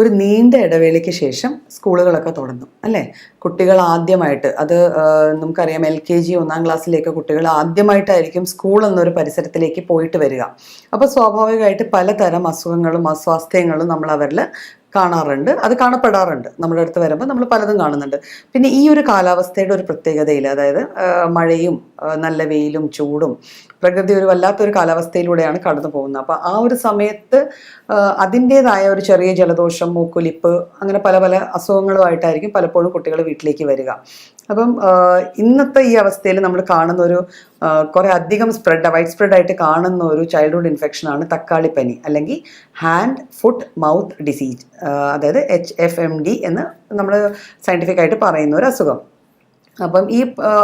ഒരു നീണ്ട ഇടവേളയ്ക്ക് ശേഷം സ്കൂളുകളൊക്കെ തുറന്നു അല്ലേ? കുട്ടികൾ ആദ്യമായിട്ട് അത് നമുക്കറിയാം, LKG 1-ാം ക്ലാസ്സിലേക്ക് കുട്ടികൾ ആദ്യമായിട്ടായിരിക്കും സ്കൂൾ എന്നൊരു പരിസരത്തിലേക്ക് പോയിട്ട് വരിക. അപ്പോൾ സ്വാഭാവികമായിട്ട് പലതരം അസുഖങ്ങളും അസ്വാസ്ഥ്യങ്ങളും നമ്മൾ അവരിൽ കാണാറുണ്ട്, അത് കാണപ്പെടാറുണ്ട്. നമ്മുടെ അടുത്ത് വരുമ്പോൾ നമ്മൾ പലതും കാണുന്നുണ്ട്. പിന്നെ ഈ ഒരു കാലാവസ്ഥയുടെ ഒരു പ്രത്യേകതയിൽ, അതായത് മഴയും നല്ല വെയിലും ചൂടും, പ്രകൃതി ഒരു വല്ലാത്തൊരു കാലാവസ്ഥയിലൂടെയാണ് കടന്നു പോകുന്നത്. അപ്പോൾ ആ ഒരു സമയത്ത് അതിൻ്റേതായ ഒരു ചെറിയ ജലദോഷം, മൂക്കൊലിപ്പ്, അങ്ങനെ പല പല അസുഖങ്ങളുമായിട്ടായിരിക്കും പലപ്പോഴും കുട്ടികൾ വീട്ടിലേക്ക് വരിക. അപ്പം ഇന്നത്തെ ഈ അവസ്ഥയിൽ നമ്മൾ കാണുന്ന ഒരു കുറേ അധികം വൈഡ് സ്പ്രെഡ് ആയിട്ട് കാണുന്ന ഒരു ചൈൽഡ്ഹുഡ് ഇൻഫെക്ഷനാണ് തക്കാളിപ്പനി, അല്ലെങ്കിൽ ഹാൻഡ് ഫുട്ട് മൗത്ത് ഡിസീസ്, അതായത് HFMD എന്ന് നമ്മൾ സയൻറ്റിഫിക് ആയിട്ട് പറയുന്ന ഒരു അസുഖം. അപ്പം ഈ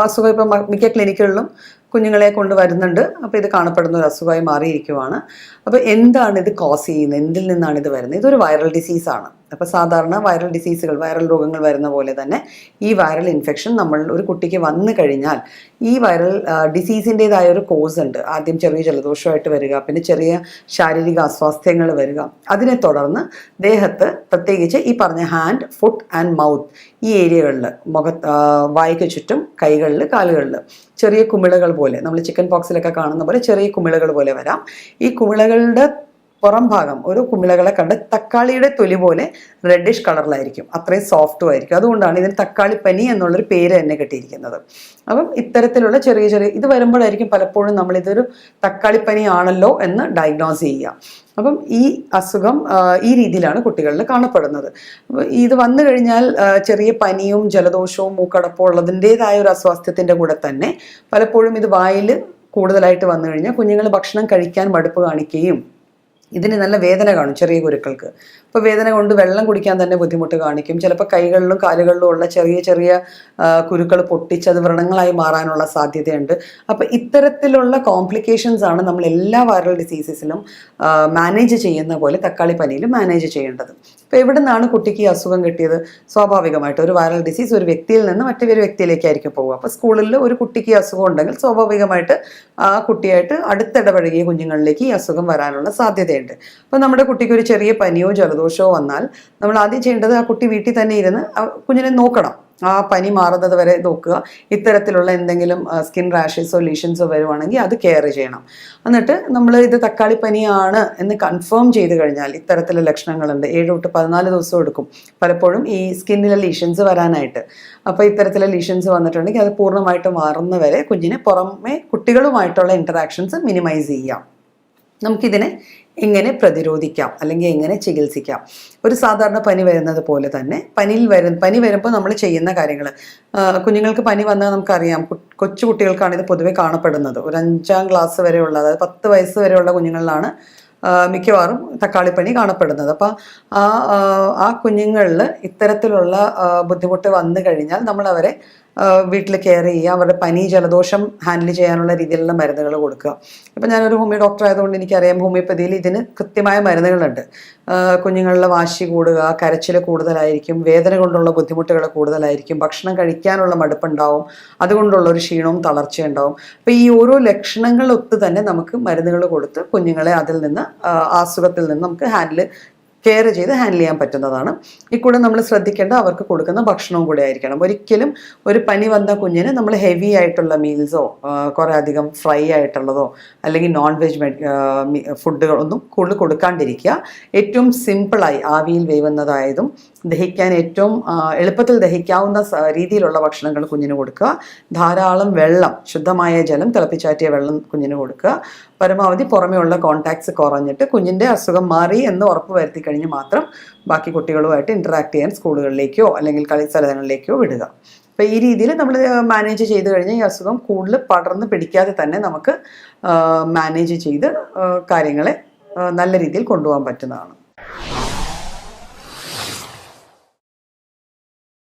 അസുഖം ഇപ്പം മിക്ക ക്ലിനിക്കുകളിലും കുഞ്ഞുങ്ങളെ കൊണ്ട് വരുന്നുണ്ട്. അപ്പോൾ ഇത് കാണപ്പെടുന്ന ഒരു അസുഖമായി മാറിയിരിക്കുവാണ്. അപ്പോൾ എന്താണ് ഇത് കോസ് ചെയ്യുന്നത്, എന്തിൽ നിന്നാണ് ഇത് വരുന്നത്? ഇതൊരു വൈറൽ ഡിസീസാണ്. അപ്പോൾ സാധാരണ വൈറൽ ഡിസീസുകൾ, വൈറൽ രോഗങ്ങൾ വരുന്ന പോലെ തന്നെ ഈ വൈറൽ ഇൻഫെക്ഷൻ നമ്മൾ ഒരു കുട്ടിക്ക് വന്നു കഴിഞ്ഞാൽ ഈ വൈറൽ ഡിസീസിൻ്റേതായ ഒരു കോസ് ഉണ്ട്. ആദ്യം ചെറിയ ജലദോഷമായിട്ട് വരിക, പിന്നെ ചെറിയ ശാരീരിക അസ്വാസ്ഥ്യങ്ങൾ വരിക. അതിനെ തുടർന്ന് ദേഹത്ത്, പ്രത്യേകിച്ച് ഈ പറഞ്ഞ ഹാൻഡ്, ഫുട്ട് ആൻഡ് മൗത്ത്, ഈ ഏരിയകളിൽ, വായ്ക്ക് ചുറ്റും, കൈകളിൽ, കാലുകളിൽ ചെറിയ കുമിളകൾ പോലെ, നമ്മൾ ചിക്കൻ പോക്സിലൊക്കെ കാണുന്ന പോലെ ചെറിയ കുമിളകൾ പോലെ വരാം. ഈ കുമിളകളുടെ പുറം ഭാഗം, ഒരു കുമിളകളെ കണ്ട് തക്കാളിയുടെ തൊലി പോലെ റെഡിഷ് കളറിലായിരിക്കും, അത്രയും സോഫ്റ്റും ആയിരിക്കും. അതുകൊണ്ടാണ് ഇതിന് തക്കാളിപ്പനി എന്നുള്ളൊരു പേര് തന്നെ കിട്ടിയിരിക്കുന്നത്. അപ്പം ഇത്തരത്തിലുള്ള ചെറിയ ചെറിയ ഇത് വരുമ്പോഴായിരിക്കും പലപ്പോഴും നമ്മളിതൊരു തക്കാളിപ്പനി ആണല്ലോ എന്ന് ഡയഗ്നോസ് ചെയ്യുക. അപ്പം ഈ അസുഖം ഈ രീതിയിലാണ് കുട്ടികളിൽ കാണപ്പെടുന്നത്. ഇത് വന്നു കഴിഞ്ഞാൽ ചെറിയ പനിയും ജലദോഷവും മൂക്കടപ്പും ഉള്ളതിൻ്റെതായ ഒരു അസ്വാസ്ഥ്യത്തിൻ്റെ കൂടെ തന്നെ പലപ്പോഴും ഇത് വായിൽ കൂടുതലായിട്ട് വന്നു കഴിഞ്ഞാൽ കുഞ്ഞുങ്ങൾ ഭക്ഷണം കഴിക്കാൻ മടുപ്പ് കാണിക്കുകയും ഇതിന് നല്ല വേദന കാണും ചെറിയ കുരുക്കൾക്ക്. അപ്പോൾ വേദന കൊണ്ട് വെള്ളം കുടിക്കാൻ തന്നെ ബുദ്ധിമുട്ട് കാണിക്കും. ചിലപ്പോൾ കൈകളിലും കാലുകളിലും ഉള്ള ചെറിയ ചെറിയ കുരുക്കൾ പൊട്ടിച്ച് അത് വ്രണങ്ങളായി മാറാനുള്ള സാധ്യതയുണ്ട്. അപ്പോൾ ഇത്തരത്തിലുള്ള കോംപ്ലിക്കേഷൻസ് ആണ് നമ്മൾ എല്ലാ വൈറൽ ഡിസീസസിലും മാനേജ് ചെയ്യുന്ന പോലെ തക്കാളിപ്പനിയിലും മാനേജ് ചെയ്യേണ്ടത്. ഇപ്പോൾ എവിടെ നിന്നാണ് കുട്ടിക്ക് ഈ അസുഖം കിട്ടിയത്? സ്വാഭാവികമായിട്ട് ഒരു വൈറൽ ഡിസീസ് ഒരു വ്യക്തിയിൽ നിന്ന് മറ്റൊരു വ്യക്തിയിലേക്കായിരിക്കും പോകുക. അപ്പോൾ സ്കൂളിൽ ഒരു കുട്ടിക്ക് ഈ അസുഖം ഉണ്ടെങ്കിൽ സ്വാഭാവികമായിട്ട് ആ കുട്ടിയായിട്ട് അടുത്തിടപഴകിയ കുഞ്ഞുങ്ങളിലേക്ക് ഈ അസുഖം വരാനുള്ള സാധ്യതയുണ്ട്. അപ്പോൾ നമ്മുടെ കുട്ടിക്ക് ഒരു ചെറിയ പനിയോ ജലദോഷമോ വന്നാൽ നമ്മൾ ആദ്യം ചെയ്യേണ്ടത് ആ കുട്ടി വീട്ടിൽ തന്നെ ഇരുന്ന് കുഞ്ഞിനെ നോക്കണം. ആ പനി മാറുന്നത് വരെ നോക്കുക. ഇത്തരത്തിലുള്ള എന്തെങ്കിലും സ്കിൻ റാഷസോ ലീഷൻസോ വരുവാണെങ്കിൽ അത് കെയർ ചെയ്യണം. എന്നിട്ട് നമ്മൾ ഇത് തക്കാളിപ്പനിയാണ് എന്ന് കൺഫേം ചെയ്ത് കഴിഞ്ഞാൽ, ഇത്തരത്തിലുള്ള ലക്ഷണങ്ങളുണ്ട്, 7 തൊട്ട് 14 ദിവസം എടുക്കും പലപ്പോഴും ഈ സ്കിന്നിലെ ലീഷൻസ് വരാനായിട്ട്. അപ്പോൾ ഇത്തരത്തിലുള്ള ലീഷൻസ് വന്നിട്ടുണ്ടെങ്കിൽ അത് പൂർണ്ണമായിട്ട് മാറുന്നവരെ കുഞ്ഞിനെ പുറമെ കുട്ടികളുമായിട്ടുള്ള ഇൻറ്ററാക്ഷൻസ് മിനിമൈസ് ചെയ്യാം. നമുക്കിതിനെ എങ്ങനെ പ്രതിരോധിക്കാം, അല്ലെങ്കിൽ എങ്ങനെ ചികിത്സിക്കാം? ഒരു സാധാരണ പനി വരുന്നത് പോലെ തന്നെ പനി വരുമ്പോൾ നമ്മൾ ചെയ്യുന്ന കാര്യങ്ങൾ, കുഞ്ഞുങ്ങൾക്ക് പനി വന്നാൽ നമുക്കറിയാം, കൊച്ചു കുട്ടികൾക്കാണ് ഇത് പൊതുവെ കാണപ്പെടുന്നത്. ഒരു 5-ാം ക്ലാസ് വരെയുള്ള, അതായത് 10 വയസ്സ് വരെയുള്ള കുഞ്ഞുങ്ങളിലാണ് മിക്കവാറും തക്കാളിപ്പനി കാണപ്പെടുന്നത്. അപ്പോൾ ആ കുഞ്ഞുങ്ങളിൽ ഇത്തരത്തിലുള്ള ബുദ്ധിമുട്ട് വന്നു കഴിഞ്ഞാൽ നമ്മൾ അവരെ വീട്ടിൽ കെയർ ചെയ്യുക, അവരുടെ പനി ജലദോഷം ഹാൻഡിൽ ചെയ്യാനുള്ള രീതിയിലുള്ള മരുന്നുകൾ കൊടുക്കുക. ഇപ്പം ഞാനൊരു ഹോമിയോ ഡോക്ടർ ആയതുകൊണ്ട് എനിക്കറിയാം, ഹോമിയോപ്പതിയിൽ ഇതിന് കൃത്യമായ മരുന്നുകളുണ്ട്. കുഞ്ഞുങ്ങളിലെ വാശി കൂടുക, കരച്ചിൽ കൂടുതലായിരിക്കും, വേദന കൊണ്ടുള്ള ബുദ്ധിമുട്ടുകൾ കൂടുതലായിരിക്കും, ഭക്ഷണം കഴിക്കാനുള്ള മടുപ്പുണ്ടാവും, അതുകൊണ്ടുള്ള ഒരു ക്ഷീണവും തളർച്ചയുണ്ടാവും. അപ്പോൾ ഈ ഓരോ ലക്ഷണങ്ങളൊത്ത് തന്നെ നമുക്ക് മരുന്നുകൾ കൊടുത്ത് കുഞ്ഞുങ്ങളെ അതിൽ നിന്ന്, അസുഖത്തിൽ നിന്ന് നമുക്ക് കെയർ ചെയ്ത് ഹാൻഡിൽ ചെയ്യാൻ പറ്റുന്നതാണ്. ഇക്കൂടെ നമ്മൾ ശ്രദ്ധിക്കേണ്ട അവർക്ക് കൊടുക്കുന്ന ഭക്ഷണവും കൂടെ ആയിരിക്കണം. ഒരിക്കലും ഒരു പനി വന്ന കുഞ്ഞിന് നമ്മൾ ഹെവി ആയിട്ടുള്ള മീൽസോ കുറേ അധികം ഫ്രൈ ആയിട്ടുള്ളതോ അല്ലെങ്കിൽ നോൺ വെജ് ഫുഡുകളൊന്നും കൂടുതൽ കൊടുക്കാണ്ടിരിക്കുക. ഏറ്റവും സിമ്പിളായി ആവിയിൽ വേവുന്നതായതും ദഹിക്കാൻ ഏറ്റവും എളുപ്പത്തിൽ ദഹിക്കാവുന്ന രീതിയിലുള്ള ഭക്ഷണങ്ങൾ കുഞ്ഞിന് കൊടുക്കുക. ധാരാളം വെള്ളം, ശുദ്ധമായ ജലം, തിളപ്പിച്ചാറ്റിയ വെള്ളം കുഞ്ഞിന് കൊടുക്കുക. പരമാവധി പുറമെയുള്ള കോൺടാക്ട്സ് കുറഞ്ഞിട്ട് കുഞ്ഞിൻ്റെ അസുഖം മാറി എന്ന് ഉറപ്പ് വരുത്തി കഴിഞ്ഞ് മാത്രം ബാക്കി കുട്ടികളുമായിട്ട് ഇൻറ്ററാക്ട് ചെയ്യാൻ സ്കൂളുകളിലേക്കോ അല്ലെങ്കിൽ കളിസ്ഥലങ്ങളിലേക്കോ വിടുക. അപ്പോൾ ഈ രീതിയിൽ നമ്മൾ മാനേജ് ചെയ്ത് കഴിഞ്ഞാൽ ഈ അസുഖം കൂടുതൽ പടർന്ന് പിടിക്കാതെ തന്നെ നമുക്ക് മാനേജ് ചെയ്ത് കാര്യങ്ങളെ നല്ല രീതിയിൽ കൊണ്ടുപോകാൻ പറ്റുന്നതാണ്.